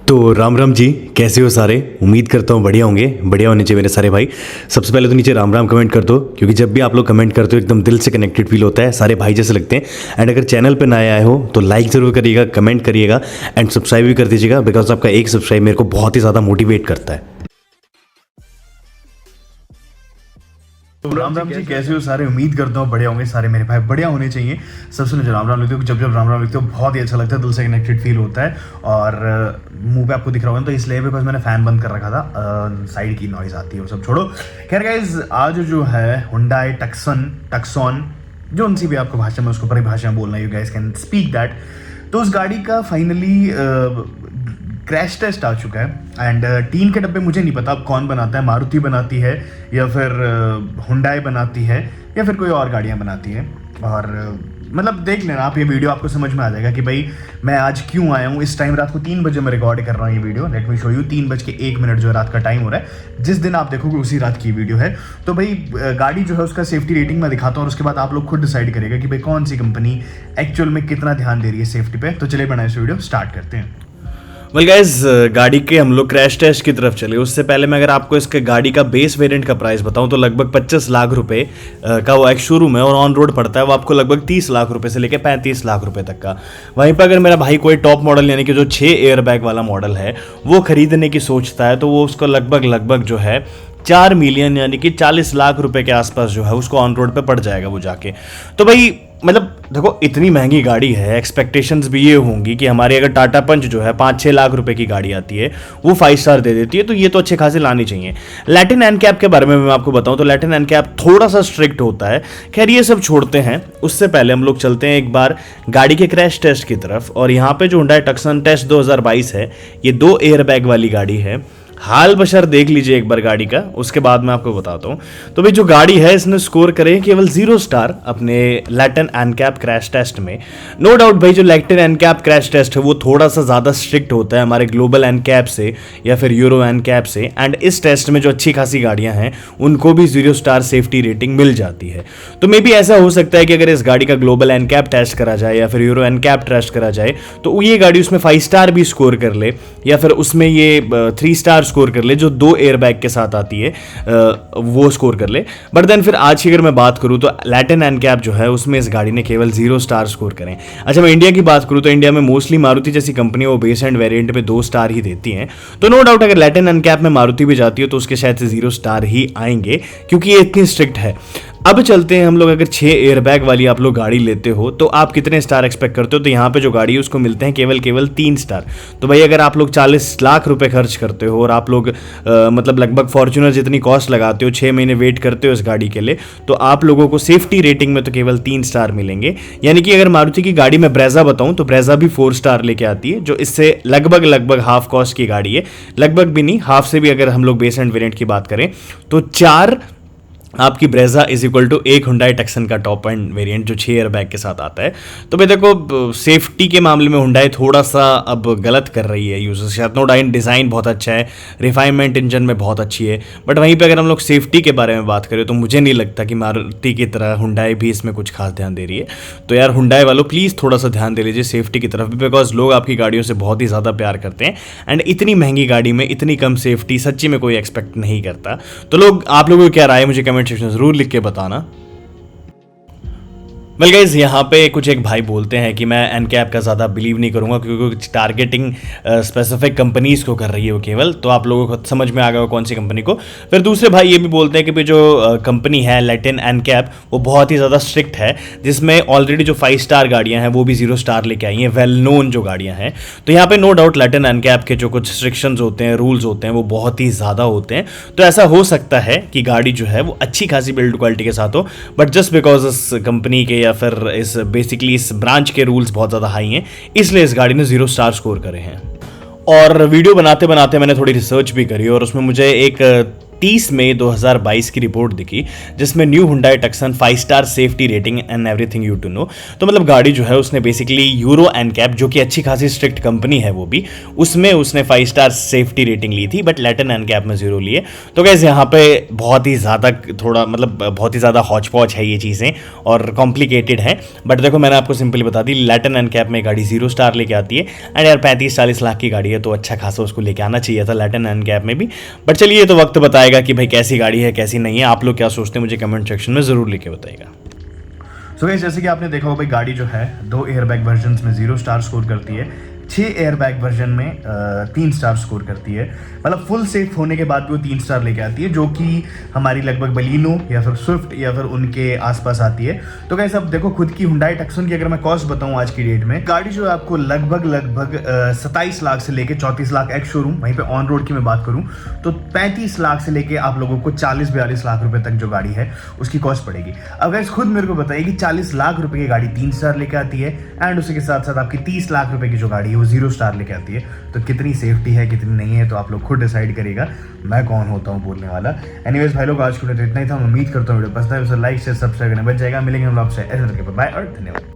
तो राम राम जी, कैसे हो सारे। उम्मीद करता हूँ बढ़िया होंगे, बढ़िया होने चाहिए मेरे सारे भाई। सबसे पहले तो नीचे राम राम कमेंट कर दो, क्योंकि जब भी आप लोग कमेंट करते हो एकदम दिल से कनेक्टेड फील होता है, सारे भाई जैसे लगते हैं। एंड अगर चैनल पे नए आए हो तो लाइक ज़रूर करिएगा, कमेंट करिएगा एंड सब्सक्राइब भी कर दीजिएगा, बिकॉज आपका एक सब्सक्राइब मेरे को बहुत ही ज़्यादा मोटिवेट करता है। तो राम राम जी, कैसे हो सारे। उम्मीद करता हूँ बढ़िया होंगे सारे मेरे भाई, बढ़िया होने चाहिए। सबसे पहले राम राम लिखते हो, जब जब राम राम लिखते हो बहुत ही अच्छा लगता है, दिल से कनेक्टेड फील होता है। और मुंह पे आपको दिख रहा होगा तो इसलिए भी बस मैंने फैन बंद कर रखा था, साइड की नॉइज आती है वो सब छोड़ो। खैर गाइज, आज जो है हुंडई टक्सॉन, जो उनसी भी आपको भाषा में उसको परिभाषा में बोलना, you guys can speak that. तो उस गाड़ी का फाइनली क्रैश टेस्ट आ चुका है। एंड टीन के डब्बे मुझे नहीं पता अब कौन बनाता है, मारुति बनाती है या फिर हुंडई बनाती है या फिर कोई और गाड़ियां बनाती है। और मतलब देख लेना आप, ये वीडियो आपको समझ में आ जाएगा कि भाई मैं आज क्यों आया हूँ। इस टाइम रात को 3 बजे मैं रिकॉर्ड कर रहा हूँ ये video. Let me show you, 3:01 जो रात का टाइम हो रहा है। जिस दिन आप देखोगे उसी रात की वीडियो है। तो भाई गाड़ी जो है उसका सेफ्टी रेटिंग मैं दिखाता हूँ और उसके बाद आप लोग खुद डिसाइड करेगा कि भाई कौन सी कंपनी एक्चुअल में कितना ध्यान दे रही है सेफ्टी पे। तो चलिए बनाए इस वीडियो स्टार्ट करते हैं। वेल गाइज, गाड़ी के हम लोग क्रैश टेस्ट की तरफ चले। उससे पहले मैं अगर आपको इसके गाड़ी का बेस वेरिएंट का प्राइस बताऊं तो लगभग 25 लाख रुपए का वो एक शोरूम है, और ऑन रोड पड़ता है वो आपको लगभग 30 लाख रुपए से लेकर 35 लाख रुपए तक का। वहीं पर अगर मेरा भाई कोई टॉप मॉडल यानी कि जो 6 एयर बैग वाला मॉडल है वो खरीदने की सोचता है, तो वो उसको लगभग जो है 4 मिलियन यानी कि 40 लाख रुपए के आसपास जो है उसको ऑन रोड पे पड़ जाएगा वो जाके। तो भाई मतलब देखो, इतनी महंगी गाड़ी है, एक्सपेक्टेशंस भी ये होंगी कि हमारी अगर टाटा पंच जो है 5-6 लाख रुपए की गाड़ी आती है वो 5 स्टार दे देती है, तो ये तो अच्छे खासे लानी चाहिए। लैटिन एनकैप के बारे में मैं आपको बताऊं तो लैटिन एनकैप थोड़ा सा स्ट्रिक्ट होता है। खैर ये सब छोड़ते हैं, उससे पहले हम लोग चलते हैं एक बार गाड़ी के क्रैश टेस्ट की तरफ। और यहाँ पे जो हुंडई टक्सन टेस्ट 2022 है, ये 2 एयर बैग वाली गाड़ी है। हाल बशर देख लीजिए एक बार गाड़ी का, उसके बाद मैं आपको बताता हूँ। तो भाई जो गाड़ी है इसने स्कोर करे केवल 0 स्टार अपने लैटिन एनकैप क्रैश टेस्ट में। नो डाउट भाई जो लैटिन एनकैप क्रैश टेस्ट है वो थोड़ा सा ज़्यादा स्ट्रिक्ट होता है हमारे ग्लोबल एनकैप से या फिर यूरो एनकैप से। एंड इस टेस्ट में जो अच्छी खासी गाड़ियाँ हैं उनको भी 0 स्टार सेफ्टी रेटिंग मिल जाती है। तो मे बी ऐसा हो सकता है कि अगर इस गाड़ी का ग्लोबल एनकैप टेस्ट करा जाए या फिर यूरो एनकैप टेस्ट करा जाए तो ये गाड़ी उसमें 5 स्टार भी स्कोर कर ले, या फिर उसमें ये 3 स्टार स्कोर कर ले जो 2 एयर बैग के साथ आती है, वो स्कोर कर ले। बट देन फिर आज की अगर मैं बात करूं तो लैटिन एनकैप जो है उसमें इस गाड़ी ने केवल 0 स्टार स्कोर करें। अच्छा, मैं इंडिया की बात करूं तो इंडिया में मोस्टली मारुति जैसी कंपनी वो बेस एंड वेरिएंट पे 2 स्टार ही देती हैं। तो नो डाउट अगर लैटिन एनकैप में मारुति भी जाती है तो उसके शायद से 0 स्टार ही आएंगे, क्योंकि ये इतनी स्ट्रिक्ट है। अब चलते हैं हम लोग, अगर 6 एयर बैग वाली आप लोग गाड़ी लेते हो तो आप कितने स्टार एक्सपेक्ट करते हो। तो यहाँ पे जो गाड़ी है उसको मिलते हैं केवल 3 स्टार। तो भाई अगर आप लोग 40 लाख रुपए खर्च करते हो और आप लोग मतलब लगभग फॉर्च्यूनर जितनी कॉस्ट लगाते हो, 6 महीने वेट करते हो इस गाड़ी के लिए, तो आप लोगों को सेफ्टी रेटिंग में तो केवल 3 स्टार मिलेंगे। यानी कि अगर मारुति की गाड़ी में ब्रेजा बताऊं तो ब्रेजा भी 4 स्टार लेके आती है, जो इससे लगभग हाफ कॉस्ट की गाड़ी है। लगभग भी नहीं, हाफ से भी अगर हम लोग बेस एंड वेरिएंट की बात करें तो 4 आपकी Brezza is equal to 1 Hyundai Tucson का टॉप एंड वेरिएंट जो 6 एयर बैग के साथ आता है। तो भाई देखो, सेफ्टी के मामले में हुंडई थोड़ा सा अब गलत कर रही है यूजर्स के साथ। नो डाउट डिज़ाइन बहुत अच्छा है, रिफाइनमेंट इंजन में बहुत अच्छी है, बट वहीं पे अगर हम लोग सेफ्टी के बारे में बात करें तो मुझे नहीं लगता कि मारुति की तरह हुंडई भी इसमें कुछ खास ध्यान दे रही है। तो यार हुंडई वालों प्लीज़ थोड़ा सा ध्यान दे लीजिए सेफ्टी की तरफ भी, बिकॉज लोग आपकी गाड़ियों से बहुत ही ज़्यादा प्यार करते हैं। एंड इतनी महंगी गाड़ी में इतनी कम सेफ्टी सच्ची में कोई एक्सपेक्ट नहीं करता। तो लोग, आप लोगों को क्या राय है मुझे कमेंट सेक्शन में जरूर लिख के बताना। वेल गाइज, यहाँ पे कुछ एक भाई बोलते हैं कि मैं एनकैप का ज़्यादा बिलीव नहीं करूँगा क्योंकि टारगेटिंग स्पेसिफिक कंपनीज को कर रही है वो केवल, तो आप लोगों को समझ में आ गया कौन सी कंपनी को। फिर दूसरे भाई ये भी बोलते हैं कि भाई जो कंपनी है लैटिन एनकैप वो बहुत ही ज़्यादा स्ट्रिक्ट है, जिसमें ऑलरेडी जो 5 स्टार गाड़ियाँ हैं वो भी 0 स्टार लेके आई हैं, वेल नोन जो गाड़ियाँ हैं। तो यहाँ पे नो डाउट लैटिन एनकैप के जो कुछ रिस्ट्रिक्शंस होते हैं, रूल्स होते हैं, वो बहुत ही ज़्यादा होते हैं। तो ऐसा हो सकता है कि गाड़ी जो है वो अच्छी खासी बिल्ड क्वालिटी के साथ हो, बट जस्ट बिकॉज इस कंपनी के या फिर इस बेसिकली इस ब्रांच के रूल्स बहुत ज़्यादा हाई हैं, इसलिए इस गाड़ी ने 0 स्टार स्कोर करे हैं। और वीडियो बनाते बनाते मैंने थोड़ी रिसर्च भी करी और उसमें मुझे एक 30 मई 2022 की रिपोर्ट दिखी जिसमें new Hyundai Tucson 5 star safety rating and everything you to know. तो मतलब गाड़ी जो है उसने बेसिकली यूरो एनकैप जो कि अच्छी खासी स्ट्रिक्ट कंपनी है वो भी, उसमें उसने 5 स्टार सेफ्टी रेटिंग ली थी, बट लैटिन एनकैप में 0 लिए। तो गैस यहाँ पे बहुत ही ज़्यादा थोड़ा मतलब बहुत ही ज़्यादा हौच पौच है ये चीज़ें और कॉम्प्लिकेटेड है। बट देखो मैंने आपको सिंपली बता दी, लैटिन एनकैप में गाड़ी 0 स्टार लेके आती है। एंड यार 35-40 लाख की गाड़ी है तो अच्छा खासा उसको लेके आना चाहिए था लैटिन एनकैप में भी। बट चलिए ये तो वक्त बताएगा कि भाई कैसी गाड़ी है कैसी नहीं है। आप लोग क्या सोचते हैं मुझे कमेंट सेक्शन में ज़रूर लिख के बताइएगा। सो गाइस, जैसे कि आपने देखा होगा भाई, गाड़ी जो है 2 एयरबैग वर्जन में 0 स्टार स्कोर करती है, 6 एयरबैग वर्जन में 3 स्टार स्कोर करती है। मतलब फुल सेफ होने के बाद भी वो 3 स्टार लेके आती है, जो कि हमारी लगभग बलिनो या फिर स्विफ्ट या फिर उनके आसपास आती है। तो गाइस अब देखो, खुद की हुंडई टक्सन की अगर मैं कॉस्ट बताऊं आज की डेट में, गाड़ी जो है आपको लगभग 27 लाख से लेके 34 लाख एक्स शोरूम, वहीं पे ऑन रोड की मैं बात करूं तो 35 लाख से लेके आप लोगों को 40-42 लाख रुपए तक जो गाड़ी है उसकी कॉस्ट पड़ेगी। अब गाइस खुद मेरे को बताइए कि 40 लाख रुपए की गाड़ी 3 स्टार लेके आती है एंड उसी के साथ साथ आपकी 30 लाख रुपए की जो गाड़ी है वो 0 स्टार लेके आती है, तो कितनी सेफ्टी है कितनी नहीं है तो आप लोग खुद डिसाइड करिएगा। मैं कौन होता हूँ बोलने वाला। एनीवेज भाई लोग, आज के लिए तो इतना ही था। मैं उम्मीद करता हूँ वीडियो पसंद है, लाइक शेयर सब्सक्राइब करना बच जाएगा। मिलेंगे हम लोग आपसे ऐसे करके, बाय और धन्यवाद।